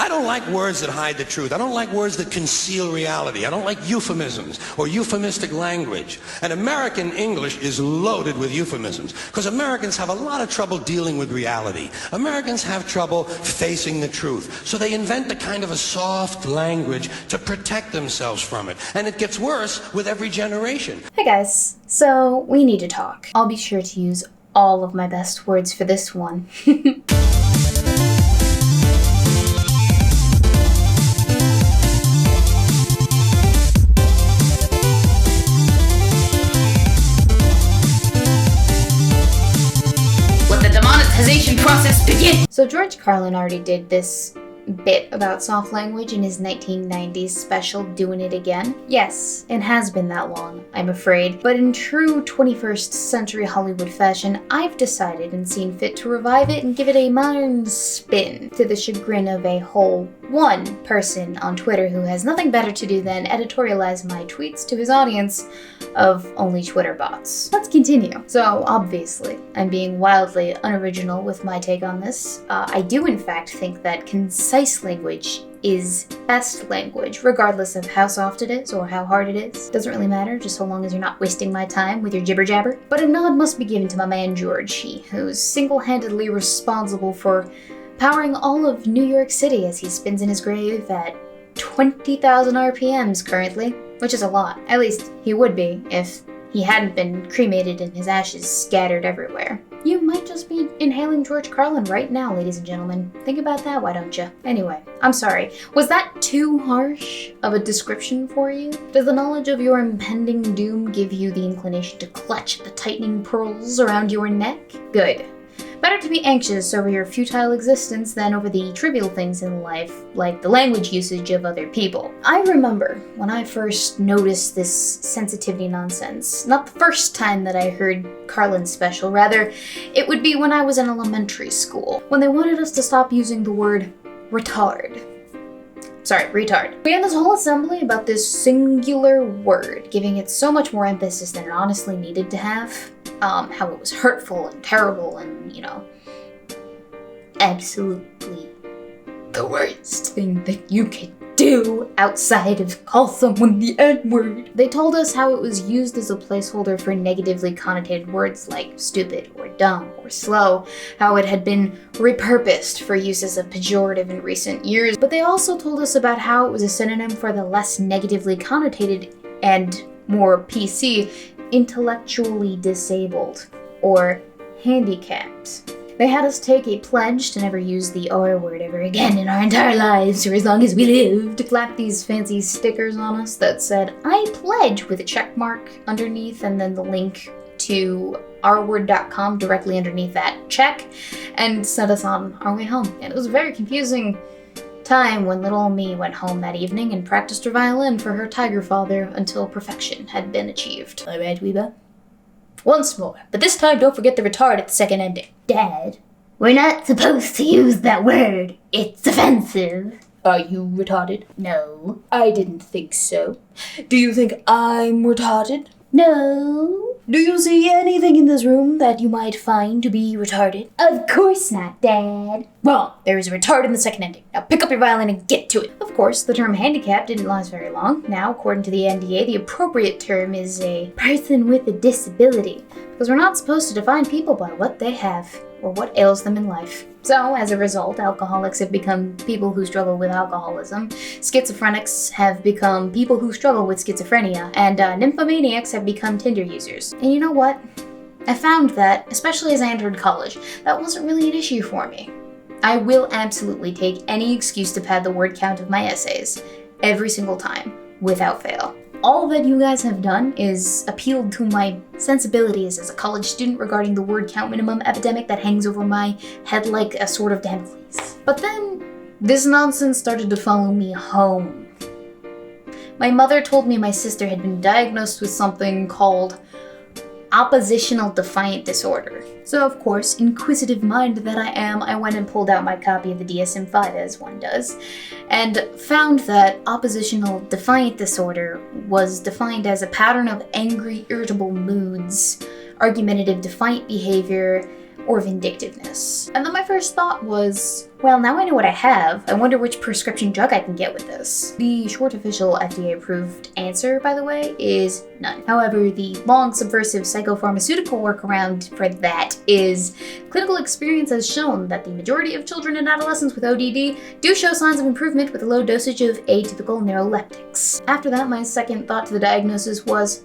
I don't like words that hide the truth. I don't like words that conceal reality. I don't like euphemisms or euphemistic language. And American English is loaded with euphemisms because Americans have a lot of trouble dealing with reality. Americans have trouble facing the truth. So they invent a kind of a soft language to protect themselves from it. And it gets worse with every generation. Hey guys, so we need to talk. I'll be sure to use all of my best words for this one. Process begin. So George Carlin already did this bit about soft language in his 1990s special, Doing It Again. Yes, it has been that long, I'm afraid, but in true 21st century Hollywood fashion, I've decided and seen fit to revive it and give it a modern spin, to the chagrin of a whole one person on Twitter who has nothing better to do than editorialize my tweets to his audience of only Twitter bots. Let's continue. So obviously, I'm being wildly unoriginal with my take on this. I do in fact think that concise language is best language, regardless of how soft it is or how hard it is. Doesn't really matter, just so long as you're not wasting my time with your jibber jabber. But a nod must be given to my man George, who's single-handedly responsible for powering all of New York City as he spins in his grave at 20,000 RPMs currently, which is a lot. At least he would be if he hadn't been cremated and his ashes scattered everywhere. You might just be inhaling George Carlin right now, ladies and gentlemen. Think about that, why don't you? Anyway, I'm sorry. Was that too harsh of a description for you? Does the knowledge of your impending doom give you the inclination to clutch at the tightening pearls around your neck? Good. Better to be anxious over your futile existence than over the trivial things in life, like the language usage of other people. I remember when I first noticed this sensitivity nonsense. Not the first time that I heard Carlin's special, rather, it would be when I was in elementary school, when they wanted us to stop using the word retard. Sorry, retard. We had this whole assembly about this singular word, giving it so much more emphasis than it honestly needed to have. How it was hurtful and terrible and, absolutely the worst thing that you could do outside of call someone the N-word. They told us how it was used as a placeholder for negatively connotated words like stupid or dumb or slow, how it had been repurposed for use as a pejorative in recent years, but they also told us about how it was a synonym for the less negatively connotated and more PC, intellectually disabled, or handicapped. They had us take a pledge to never use the R word ever again in our entire lives for as long as we lived. To clap these fancy stickers on us that said, I pledge, with a check mark underneath and then the link to rword.com directly underneath that check, and set us on our way home. And it was a very confusing time when little me went home that evening and practiced her violin for her tiger father until perfection had been achieved. All right, Weebo? Once more, but this time don't forget the retard at the second ending. Dad, we're not supposed to use that word. It's offensive. Are you retarded? No. I didn't think so. Do you think I'm retarded? No. Do you see anything in this room that you might find to be retarded? Of course not, Dad. Wrong. There is a retard in the second ending. Now pick up your violin and get to it. Of course, the term handicap didn't last very long. Now, according to the NDA, the appropriate term is a person with a disability, because we're not supposed to define people by what they have or what ails them in life. So, as a result, alcoholics have become people who struggle with alcoholism, schizophrenics have become people who struggle with schizophrenia, and nymphomaniacs have become Tinder users. And you know what? I found that, especially as I entered college, that wasn't really an issue for me. I will absolutely take any excuse to pad the word count of my essays, every single time, without fail. All that you guys have done is appealed to my sensibilities as a college student regarding the word count minimum epidemic that hangs over my head like a sword of Damocles. But then, this nonsense started to follow me home. My mother told me my sister had been diagnosed with something called oppositional defiant disorder. So of course, inquisitive mind that I am, I went and pulled out my copy of the DSM-5 as one does, and found that oppositional defiant disorder was defined as a pattern of angry, irritable moods, argumentative defiant behavior, or vindictiveness. And then my first thought was, well, now I know what I have. I wonder which prescription drug I can get with this. The short official FDA-approved answer, by the way, is none. However, the long subversive psychopharmaceutical workaround for that is clinical experience has shown that the majority of children and adolescents with ODD do show signs of improvement with a low dosage of atypical neuroleptics. After that, my second thought to the diagnosis was,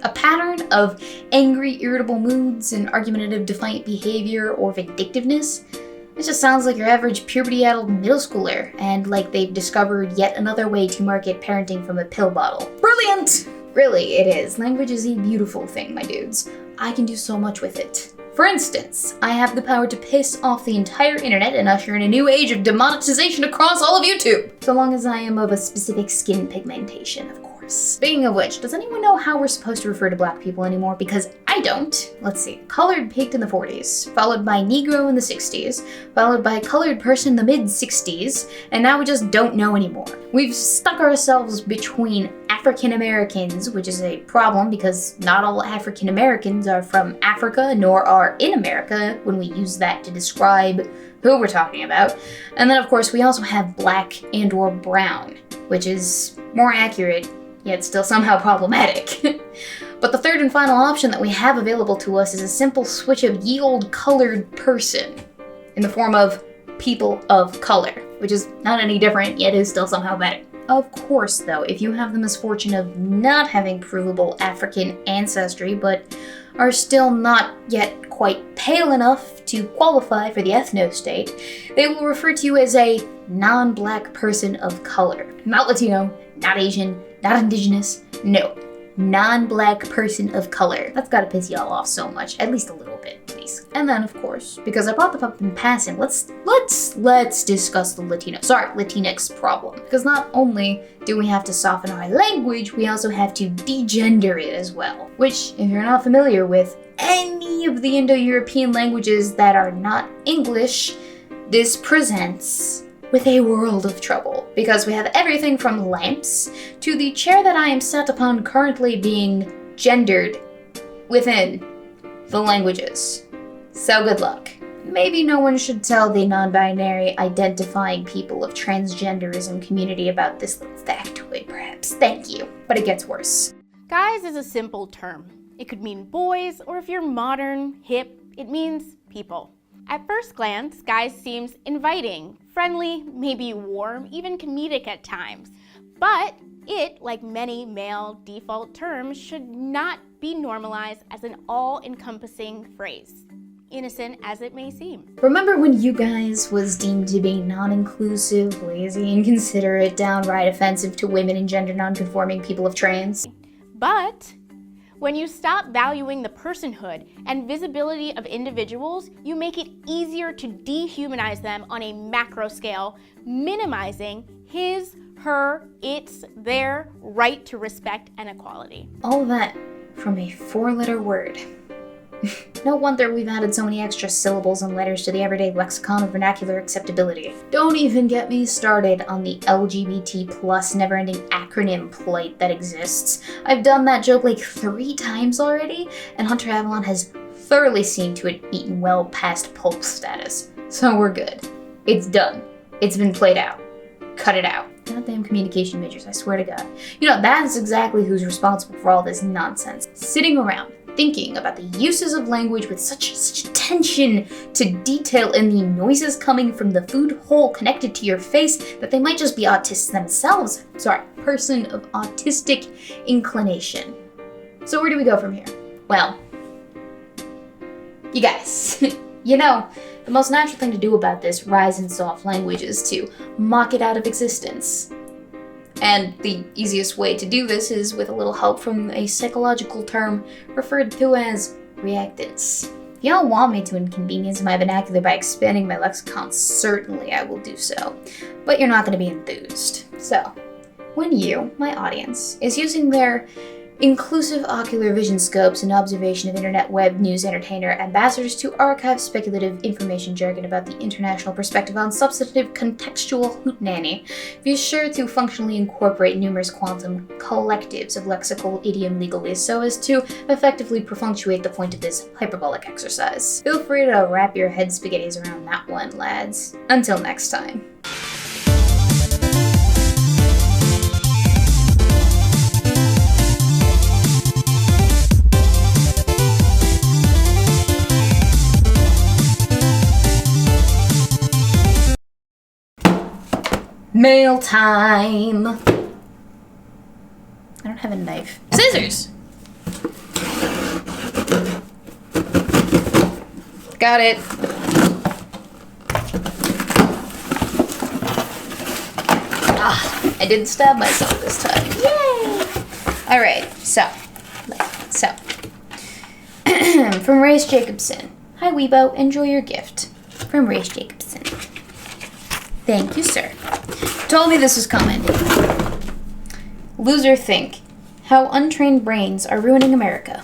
a pattern of angry, irritable moods and argumentative, defiant behavior or vindictiveness? It just sounds like your average puberty-addled middle schooler, and like they've discovered yet another way to market parenting from a pill bottle. Brilliant! Really, it is. Language is a beautiful thing, my dudes. I can do so much with it. For instance, I have the power to piss off the entire internet and usher in a new age of demonetization across all of YouTube. So long as I am of a specific skin pigmentation, of course. Speaking of which, does anyone know how we're supposed to refer to black people anymore? Because I don't. Let's see. Colored peaked in the 40s, followed by Negro in the 60s, followed by colored person in the mid-60s, and now we just don't know anymore. We've stuck ourselves between African Americans, which is a problem because not all African Americans are from Africa, nor are in America when we use that to describe who we're talking about. And then of course we also have black and or brown, which is more accurate, yet still somehow problematic. But the third and final option that we have available to us is a simple switch of ye olde colored person in the form of people of color, which is not any different, yet is still somehow better. Of course, though, if you have the misfortune of not having provable African ancestry, but are still not yet quite pale enough to qualify for the ethno-state, they will refer to you as a non-black person of color. Not Latino, not Asian, not indigenous, no. Non-black person of color. That's gotta piss y'all off so much, at least a little bit, please. And then, of course, because I brought them up in passing, let's discuss the Latinx problem. Because not only do we have to soften our language, we also have to degender it as well. Which, if you're not familiar with any of the Indo-European languages that are not English, this presents with a world of trouble, because we have everything from lamps to the chair that I am sat upon currently being gendered within the languages. So good luck. Maybe no one should tell the non-binary identifying people of transgenderism community about this little factoid, perhaps. Thank you. But it gets worse. Guys is a simple term. It could mean boys, or if you're modern, hip, it means people. At first glance, guys seems inviting, friendly, maybe warm, even comedic at times. But it, like many male default terms, should not be normalized as an all-encompassing phrase, innocent as it may seem. Remember when you guys was deemed to be non-inclusive, lazy, inconsiderate, downright offensive to women and gender non-conforming people of trans? But when you stop valuing the personhood and visibility of individuals, you make it easier to dehumanize them on a macro scale, minimizing his, her, its, their right to respect and equality. All that from a 4-letter word. No wonder we've added so many extra syllables and letters to the everyday lexicon of vernacular acceptability. Don't even get me started on the LGBT plus never-ending acronym plight that exists. I've done that joke like 3 times already, and Hunter Avalon has thoroughly seen to it beaten well past pulp status. So we're good. It's done. It's been played out. Cut it out. Goddamn communication majors, I swear to God. You know, that's exactly who's responsible for all this nonsense. Sitting around thinking about the uses of language with such attention to detail in the noises coming from the food hole connected to your face that they might just be autists themselves. Sorry, person of autistic inclination. So where do we go from here? Well, you guys, you know, the most natural thing to do about this rise in soft language is to mock it out of existence. And the easiest way to do this is with a little help from a psychological term referred to as reactance. If y'all want me to inconvenience my vernacular by expanding my lexicon, certainly I will do so. But you're not going to be enthused. So, when you, my audience, is using their inclusive ocular vision scopes and observation of internet web news entertainer ambassadors to archive speculative information jargon about the international perspective on substantive contextual hootenanny, be sure to functionally incorporate numerous quantum collectives of lexical idiom legalese so as to effectively perfunctuate the point of this hyperbolic exercise. Feel free to wrap your head spaghettis around that one, lads. Until next time. Mail time! I don't have a knife. Scissors! Got it. Ah, I didn't stab myself this time. Yay! Alright, so. From Rayce Jacobson. Hi Weebo, enjoy your gift. From Rayce Jacobson. Thank you, sir. Told me this was coming. Loser think. How untrained brains are ruining America.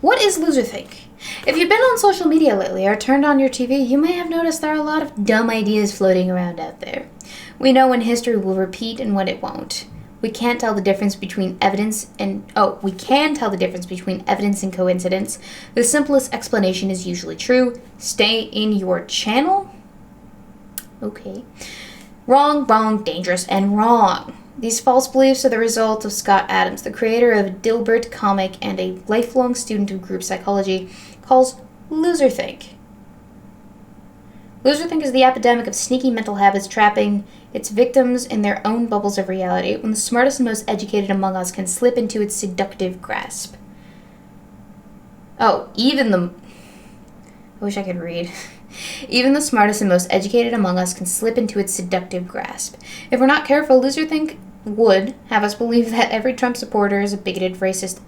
What is loser think? If you've been on social media lately or turned on your TV, you may have noticed there are a lot of dumb ideas floating around out there. We know when history will repeat and when it won't. We can't tell the difference between evidence and coincidence. The simplest explanation is usually true. Stay in your channel? Okay. Wrong, dangerous, and wrong. These false beliefs are the result of Scott Adams, the creator of Dilbert comic and a lifelong student of group psychology, calls loser think. Loser think is the epidemic of sneaky mental habits trapping its victims in their own bubbles of reality when the smartest and most educated among us can slip into its seductive grasp. I wish I could read. Even the smartest and most educated among us can slip into its seductive grasp. If we're not careful, loser think would have us believe that every Trump supporter is a bigoted, racist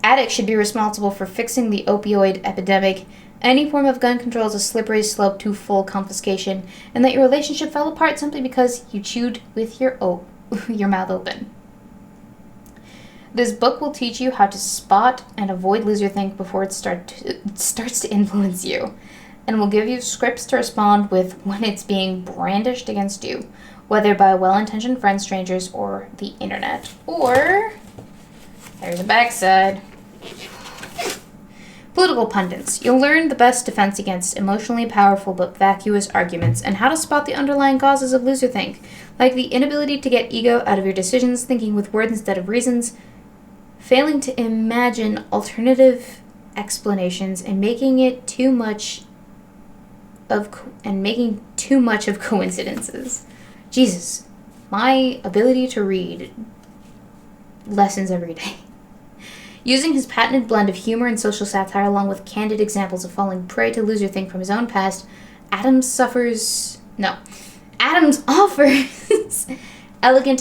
addict should be responsible for fixing the opioid epidemic. Any form of gun control is a slippery slope to full confiscation, and that your relationship fell apart simply because you chewed with your mouth open. This book will teach you how to spot and avoid loser think before it starts to influence you, and will give you scripts to respond with when it's being brandished against you, whether by well-intentioned friends, strangers, or the internet. Or, there's a backside. Political pundits. You'll learn the best defense against emotionally powerful but vacuous arguments and how to spot the underlying causes of loser think, like the inability to get ego out of your decisions, thinking with words instead of reasons, failing to imagine alternative explanations, and making too much of coincidences. Jesus, my ability to read lessens every day. Using his patented blend of humor and social satire along with candid examples of falling prey to loser think from his own past, Adams offers elegant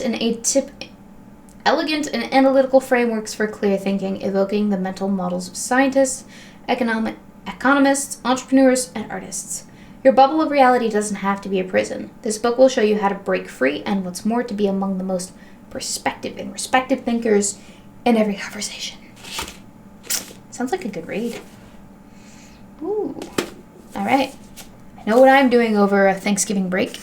and analytical frameworks for clear thinking, evoking the mental models of scientists, economists, entrepreneurs, and artists. Your bubble of reality doesn't have to be a prison. This book will show you how to break free and, what's more, to be among the most perspective and respected thinkers in every conversation. Sounds like a good read. Ooh. All right. I know what I'm doing over a Thanksgiving break.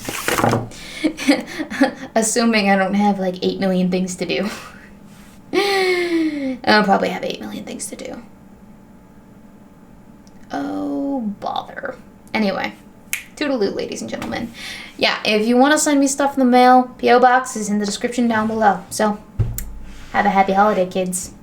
Assuming I don't have like 8 million things to do. I'll probably have 8 million things to do. Oh, bother. Anyway, toodaloo, ladies and gentlemen. Yeah, if you want to send me stuff in the mail, P.O. Box is in the description down below. So, have a happy holiday, kids.